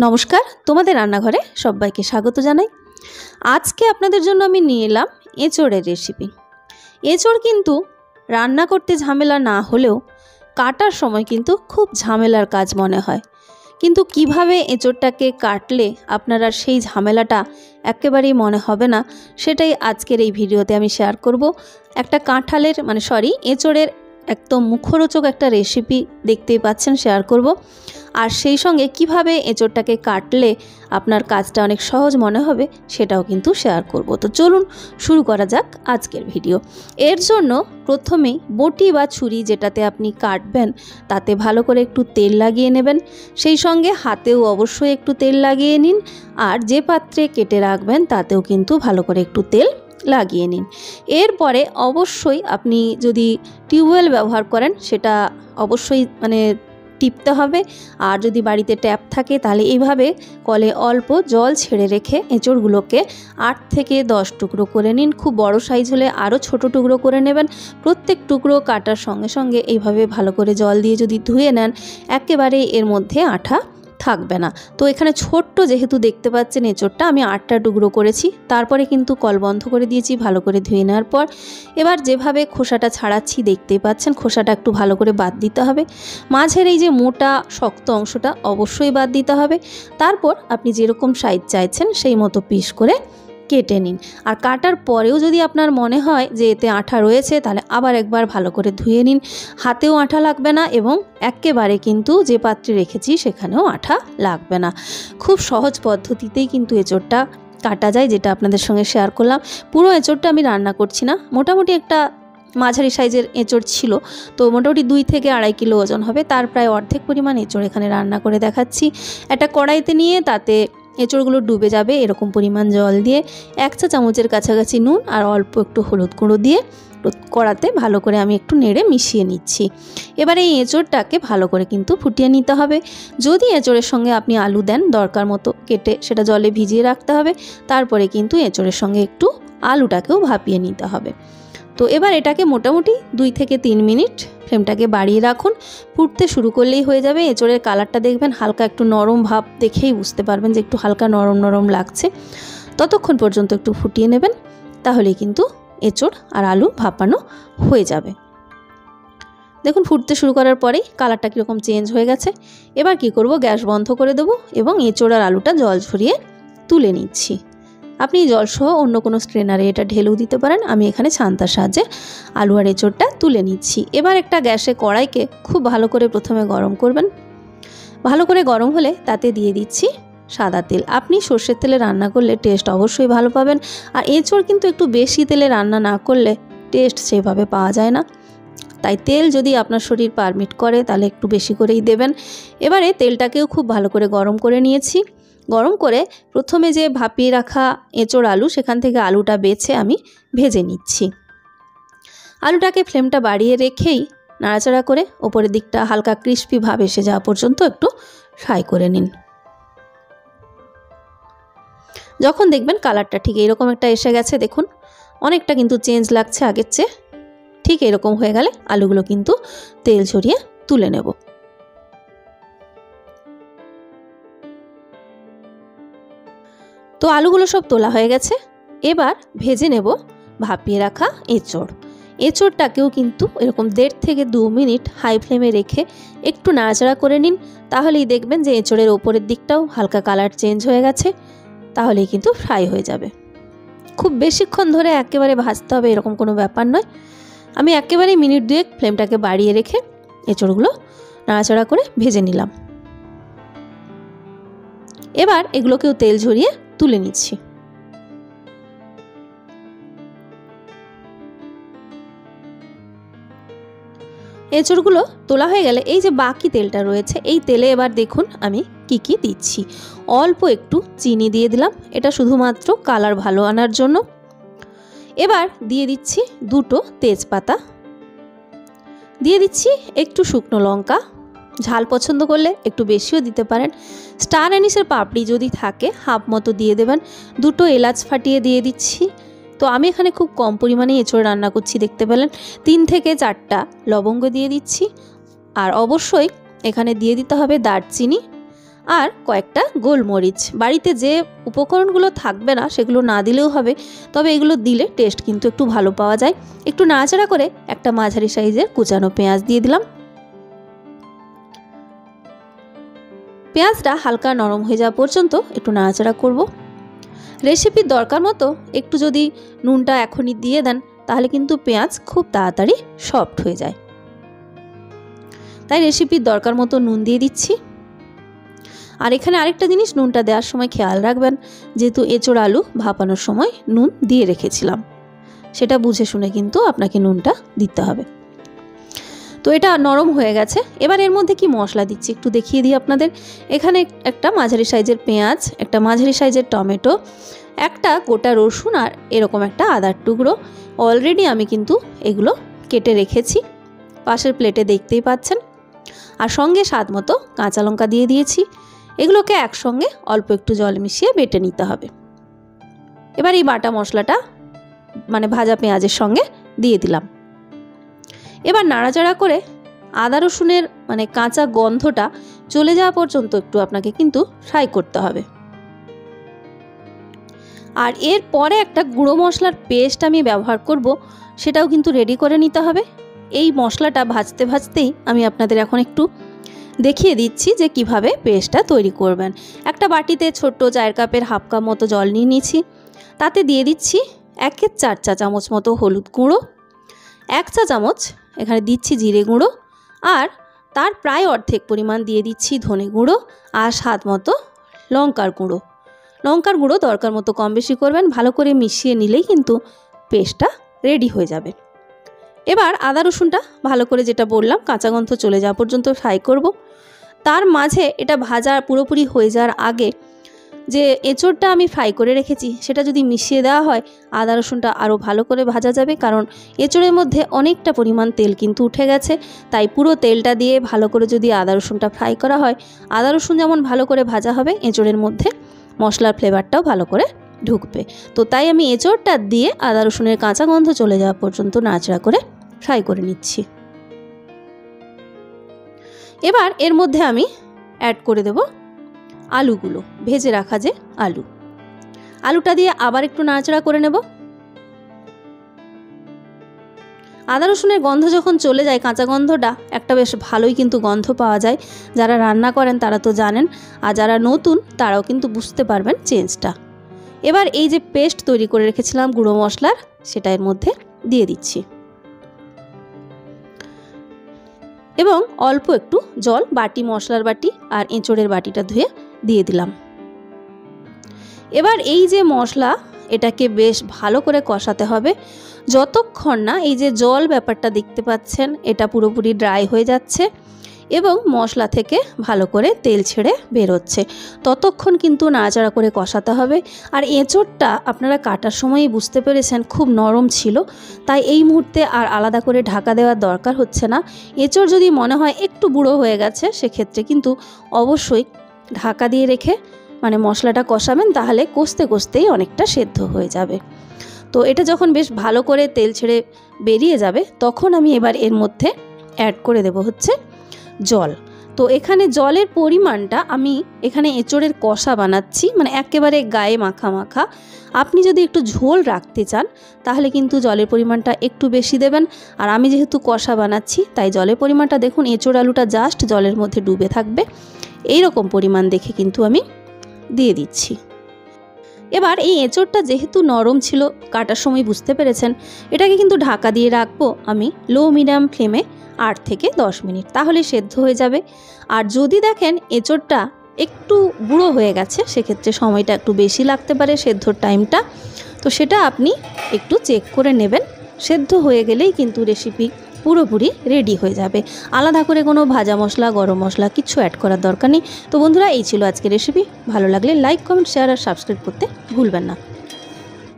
নমস্কার, তোমাদের রান্নাঘরে সবাইকে স্বাগত জানাই। আজকে আপনাদের জন্য আমি নিয়ে এলাম এঁচোড়ের রেসিপি। এঁচোড় কিন্তু রান্না করতে ঝামেলা না হলেও কাটার সময় কিন্তু খুব ঝামেলার কাজ মনে হয়। কিন্তু কিভাবে এঁচোড়টাকে কাটলে আপনারা সেই ঝামেলাটা একেবারেই মনে হবে না, সেটাই আজকের এই ভিডিওতে আমি শেয়ার করব। একটা এঁচোড়ের একদম মুখরোচক একটা রেসিপি দেখতেই পাচ্ছেন, শেয়ার করব। আর সেই সঙ্গে কিভাবে এঁচোড়টাকে কাটলে আপনার কাজটা অনেক সহজ মনে হবে সেটাও কিন্তু শেয়ার করব। তো চলুন শুরু করা যাক আজকের ভিডিও। এর জন্য প্রথমেই বটি বা ছুরি যেটাতে আপনি কাটবেন তাতে ভালো করে একটু তেল লাগিয়ে নেবেন। সেই সঙ্গে হাতেও অবশ্যই একটু তেল লাগিয়ে নিন, আর যে পাত্রে কেটে রাখবেন তাতেও কিন্তু ভালো করে একটু তেল লাগিয়ে নিন। এরপরে অবশ্যই আপনি যদি টিউবওয়েল ব্যবহার করেন সেটা অবশ্যই টিপতে হবে, আর যদি বাড়িতে ট্যাপ থাকে তাহলে এইভাবে কলে অল্প জল ছেড়ে রেখে এঁচোড়গুলোকে 8 থেকে 10 টুকরো করে নিন। খুব বড় সাইজ হলে আরও ছোট টুকরো করে নেবেন। প্রত্যেক টুকরো কাটার সঙ্গে সঙ্গে এইভাবে ভালো করে জল দিয়ে যদি ধুয়ে নেন একেবারে এর মধ্যে আঠা থাকবে না। তো এখানে ছোট্ট যেহেতু দেখতে পাচ্ছেন এঁচোড়টা আমি 8টা টুকরো করেছি, তারপরে কিন্তু কল বন্ধ করে দিয়েছি ভালো করে ধুয়ে নেওয়ার পর। এবার যেভাবে খোসাটা ছাড়াচ্ছি দেখতেই পাচ্ছেন, খোসাটা একটু ভালো করে বাদ দিতে হবে। মাঝের এই যে মোটা শক্ত অংশটা অবশ্যই বাদ দিতে হবে। তারপর আপনি যেরকম সাইজ চাইছেন সেই মতো পিস করে কেটে নিন। আর কাটার পরেও যদি আপনার মনে হয় যে এতে আঠা রয়েছে তাহলে আবার একবার ভালো করে ধুয়ে নিন। হাতেও আঠা লাগবে না এবং একেবারে কিন্তু যে পাত্রে রেখেছি সেখানেও আঠা লাগবে না। খুব সহজ পদ্ধতিতেই কিন্তু এঁচোড়টা কাটা যায়, যেটা আপনাদের সঙ্গে শেয়ার করলাম। পুরো এঁচোড়টা আমি রান্না করছি না, মোটামুটি একটা মাঝারি সাইজের এঁচোড় ছিল, তো মোটামুটি 2 থেকে 2.5 কিলো ওজন হবে, তার প্রায় অর্ধেক পরিমাণ এঁচোড় এখানে রান্না করে দেখাচ্ছি। একটা কড়াইতে নিয়ে তাতে এঁচোড়গুলো ডুবে যাবে এরকম পরিমাণ জল দিয়ে 1 চা চামচের কাছাকাছি নুন আর অল্প একটু হলুদ গুঁড়ো দিয়ে কড়াতে ভালো করে আমি একটু নেড়ে মিশিয়ে নিচ্ছি। এবারে এই এঁচোড়টাকে ভালো করে কিন্তু ফুটিয়ে নিতে হবে। যদি এঁচোড়ের সঙ্গে আপনি আলু দেন দরকার মতো কেটে সেটা জলে ভিজিয়ে রাখতে হবে, তারপরে কিন্তু এঁচোড়ের সঙ্গে একটু আলুটাকেও ভাপিয়ে নিতে হবে। তো এবার এটাকে মোটামুটি 2 থেকে 3 মিনিট ফ্লেমটাকে বাড়িয়ে রাখুন। ফুটতে শুরু করলেই হয়ে যাবে। এঁচোড়ের কালারটা দেখবেন হালকা একটু নরম ভাব, দেখেই বুঝতে পারবেন যে একটু হালকা নরম নরম লাগছে। ততক্ষণ পর্যন্ত একটু ফুটিয়ে নেবেন, তাহলেই কিন্তু এঁচোড় আর আলু ভাপানো হয়ে যাবে। দেখুন ফুটতে শুরু করার পরেই কালারটা কীরকম চেঞ্জ হয়ে গেছে। এবার কি করব, গ্যাস বন্ধ করে দেবো এবং এঁচোড় আর আলুটা জল ঝরিয়ে তুলে নিচ্ছি। আপনি জলসহ অন্য কোনো স্ট্রেনারে এটা ঢেলেও দিতে পারেন। আমি এখানে ছান্তার সাহায্যে আলু আর এঁচোড়টা তুলে নিচ্ছি। এবার একটা গ্যাসে কড়াইকে খুব ভালো করে প্রথমে গরম করবেন। ভালো করে গরম হলে তাতে দিয়ে দিচ্ছি সাদা তেল। আপনি সর্ষের তেলে রান্না করলে টেস্ট অবশ্যই ভালো পাবেন, আর এঁচোড় কিন্তু একটু বেশি তেলে রান্না না করলে টেস্ট সেভাবে পাওয়া যায় না। তাই তেল যদি আপনার শরীর পারমিট করে তাহলে একটু বেশি করেই দেবেন। এবারে তেলটাকেও খুব ভালো করে গরম করে নিয়েছি। গরম করে প্রথমে যে ভাপিয়ে রাখা এঁচোড় আলু সেখান থেকে আলুটা বেছে আমি ভেজে নিচ্ছি। আলুটাকে ফ্লেমটা বাড়িয়ে রেখেই নাড়াচাড়া করে ওপরের দিকটা হালকা ক্রিস্পি ভাব এসে যাওয়া পর্যন্ত একটু ফ্রাই করে নিন। যখন দেখবেন কালারটা ঠিক এইরকম একটা এসে গেছে, দেখুন অনেকটা কিন্তু চেঞ্জ লাগছে আগের চেয়ে, ঠিক এরকম হয়ে গেলে আলুগুলো কিন্তু তেল ঝরিয়ে তুলে নেব। তো আলুগুলো সব তোলা হয়ে গেছে। এবার ভেজে নেব ভাপিয়ে রাখা এঁচোড়। এঁচোড়টাকেও কিন্তু এরকম 1.5 থেকে 2 মিনিট হাই ফ্লেমে রেখে একটু নাড়াচাড়া করে নিন, তাহলেই দেখবেন যে এঁচোড়ের ওপরের দিকটাও হালকা কালার চেঞ্জ হয়ে গেছে, তাহলেই কিন্তু ফ্রাই হয়ে যাবে। খুব বেশিক্ষণ ধরে একেবারে ভাজতে হবে এরকম কোনো ব্যাপার নয়। আমি একেবারে মিনিট 2 ফ্লেমটাকে বাড়িয়ে রেখে এঁচোড়গুলো নাড়াচাড়া করে ভেজে নিলাম। এবার এগুলোকেও তেল ঝরিয়ে তুলে নিচ্ছি। এঁচোড়গুলো তোলা হয়ে গেলে এই যে বাকি তেলটা রয়েছে এই তেলে এবার দেখুন আমি কি দিচ্ছি। অল্প একটু চিনি দিয়ে দিলাম, এটা শুধুমাত্র কালার ভালো আনার জন্য। এবার দিয়ে দিচ্ছি 2টো তেজপাতা, দিয়ে দিচ্ছি একটু শুকনো লঙ্কা, ঝাল পছন্দ করলে একটু বেশিও দিতে পারেন। স্টার অ্যানিসের পাপড়ি যদি থাকে হাফ মতো দিয়ে দেবেন। 2টো এলাচ ফাটিয়ে দিয়ে দিচ্ছি। তো আমি এখানে খুব কম পরিমাণে এঁচোড় রান্না করছি, দেখতে পেলেন। 3 থেকে 4টা লবঙ্গ দিয়ে দিচ্ছি, আর অবশ্যই এখানে দিয়ে দিতে হবে দারচিনি আর কয়েকটা গোলমরিচ। বাড়িতে যে উপকরণগুলো থাকবে না সেগুলো না দিলেও হবে, তবে এগুলো দিলে টেস্ট কিন্তু একটু ভালো পাওয়া যায়। একটু নাড়াচাড়া করে একটা মাঝারি সাইজের কুচানো পেঁয়াজ দিয়ে দিলাম। পেঁয়াজটা হালকা নরম হয়ে যাওয়া পর্যন্ত একটু নাড়াচাড়া করব। রেসিপির দরকার মতো একটু যদি নুনটা এখনই দিয়ে দেন তাহলে কিন্তু পেঁয়াজ খুব তাড়াতাড়ি সফট হয়ে যায়, তাই রেসিপির দরকার মতো নুন দিয়ে দিচ্ছি। আর এখানে আরেকটা জিনিস নুনটা দেওয়ার সময় খেয়াল রাখবেন, যেহেতু এঁচোড় আলু ভাপানোর সময় নুন দিয়ে রেখেছিলাম, সেটা বুঝে শুনে কিন্তু আপনাকে নুনটা দিতে হবে। তো এটা নরম হয়ে গেছে। এবার এর মধ্যে কি মশলা দিচ্ছি একটু দেখিয়ে দিই আপনাদের। এখানে একটা মাঝারি সাইজের পেঁয়াজ, একটা মাঝারি সাইজের টমেটো, একটা গোটা রসুন আর এরকম একটা আদার টুকরো অলরেডি আমি কিন্তু এগুলো কেটে রেখেছি, পাশের প্লেটে দেখতেই পাচ্ছেন। আর সঙ্গে স্বাদ মতো কাঁচা লঙ্কা দিয়ে দিয়েছি। এগুলোকে একসঙ্গে অল্প একটু জল মিশিয়ে বেটে নিতে হবে। এবার এই বাটা মশলাটা মানে ভাজা পেঁয়াজের সঙ্গে দিয়ে দিলাম। এবার নাড়াচাড়া করে আদা রসুনের মানে কাঁচা গন্ধটা চলে যাওয়া পর্যন্ত একটু আপনাকে কিন্তু ফ্রাই করতে হবে। আর এর পরে একটা গুঁড়ো মশলার পেস্ট আমি ব্যবহার করব, সেটাও কিন্তু রেডি করে নিতে হবে। এই মশলাটা ভাজতে ভাজতেই আমি আপনাদের এখন একটু দেখিয়ে দিচ্ছি যে কিভাবে পেস্টটা তৈরি করবেন। একটা বাটিতে ছোট্ট চায়ের কাপের হাফ কাপ মতো জল নিয়ে নিয়েছি, তাতে দিয়ে দিচ্ছি 1/4 চা চামচ মতো হলুদ গুঁড়ো, 1 চা চামচ এখানে দিচ্ছি জিরে গুঁড়ো, আর তার প্রায় অর্ধেক পরিমাণ দিয়ে দিচ্ছি ধনে গুঁড়ো, আর স্বাদ মতো লঙ্কার গুঁড়ো। লঙ্কার গুঁড়ো দরকার মতো কম বেশি করবেন, ভালো করে মিশিয়ে নিলেই কিন্তু পেস্টটা রেডি হয়ে যাবে। এবার আদা রসুনটা ভালো করে যেটা বললাম কাঁচা গন্ধ চলে যাওয়া পর্যন্ত ফ্রাই করব। তার মাঝে এটা ভাজা পুরোপুরি হয়ে যাওয়ার আগে যে এঁচোড়টা আমি ফ্রাই করে রেখেছি সেটা যদি মিশিয়ে দেওয়া হয় আদা রসুনটা আরও ভালো করে ভাজা যাবে, কারণ এঁচোড়ের মধ্যে অনেকটা পরিমাণ তেল কিন্তু উঠে গেছে। তাই পুরো তেলটা দিয়ে ভালো করে যদি আদা রসুনটা ফ্রাই করা হয়, আদা রসুন যেমন ভালো করে ভাজা হবে এঁচোড়ের মধ্যে মশলার ফ্লেভারটাও ভালো করে ঢুকবে। তো তাই আমি এঁচোড়টা দিয়ে আদা রসুনের কাঁচা গন্ধ চলে যাওয়া পর্যন্ত নাড়াচাড়া করে ফ্রাই করে নিচ্ছি। এবার এর মধ্যে আমি অ্যাড করে দেব আলুগুলো, ভেজে রাখা যে আলুটা দিয়ে আবার একটু নাড়াচাড়া করে নেব। আদা রসুনের গন্ধ যখন চলে যায়, কাঁচা গন্ধটা একটা বেশ ভালোই কিন্তু গন্ধ পাওয়া যায়। যারা রান্না করেন তারা তো জানেন, আর যারা নতুন তারাও কিন্তু বুঝতে পারবেন চেঞ্জটা। এবার এই যে পেস্ট তৈরি করে রেখেছিলাম গুঁড়ো মশলার, সেটা এর মধ্যে দিয়ে দিচ্ছি এবং অল্প একটু জল বাটি, মশলার বাটি আর এঁচোড়ের বাটিটা ধুয়ে দিয়ে দিলাম। এবার এই যে মশলা, এটাকে বেশ ভালো করে কষাতে হবে যতক্ষণ না এই যে জল ব্যাপারটা দেখতে পাচ্ছেন এটা পুরোপুরি ড্রাই হয়ে যাচ্ছে এবং মশলা থেকে ভালো করে তেল ছেড়ে বেরোচ্ছে, ততক্ষণ কিন্তু নাড়াচাড়া করে কষাতে হবে। আর এঁচোড়টা আপনারা কাটার সময়ই বুঝতে পেরেছেন খুব নরম ছিল, তাই এই মুহূর্তে আর আলাদা করে ঢাকা দেওয়ার দরকার হচ্ছে না। এঁচোড় যদি মনে হয় একটু বুড়ো হয়ে গেছে সেক্ষেত্রে কিন্তু অবশ্যই ঢাকা দিয়ে রেখে মানে মশলাটা কষাবেন, তাহলে কষতে কষতেই অনেকটা সেদ্ধ হয়ে যাবে। তো এটা যখন বেশ ভালো করে তেল ছেড়ে বেরিয়ে যাবে তখন আমি এবার এর মধ্যে অ্যাড করে দেব হচ্ছে জল। তো এখানে জলের পরিমাণটা আমি এখানে এঁচোড়ের কষা বানাচ্ছি, মানে একেবারে গায়ে মাখা মাখা। আপনি যদি একটু ঝোল রাখতে চান তাহলে কিন্তু জলের পরিমাণটা একটু বেশি দেবেন, আর আমি যেহেতু কষা বানাচ্ছি তাই জলের পরিমাণটা দেখুন, এঁচোড় আলুটা জাস্ট জলের মধ্যে ডুবে থাকবে এই রকম পরিমাণ দেখে কিন্তু আমি দিয়ে দিচ্ছি। এবার এই এঁচোড়টা যেহেতু নরম ছিল কাটার সময় বুঝতে পেরেছেন, এটাকে কিন্তু ঢাকা দিয়ে রাখবো আমি লো মিডিয়াম ফ্লেমে 8 থেকে 10 মিনিট, তাহলে সেদ্ধ হয়ে যাবে। আর যদি দেখেন এঁচোড়টা একটু গুঁড়ো হয়ে গেছে সেক্ষেত্রে সময়টা একটু বেশি লাগতে পারে সেদ্ধর টাইমটা, তো সেটা আপনি একটু চেক করে নেবেন। সেদ্ধ হয়ে গেলেই কিন্তু রেসিপি পুরোপুরি রেডি হয়ে যাবে। আলাদা করে কোনো ভাজা মশলা, গরম মশলা কিছু অ্যাড করার দরকার নেই। তো বন্ধুরা, এই ছিল আজকের রেসিপি। ভালো লাগলে লাইক, কমেন্ট, শেয়ার আর সাবস্ক্রাইব করতে ভুলবেন না।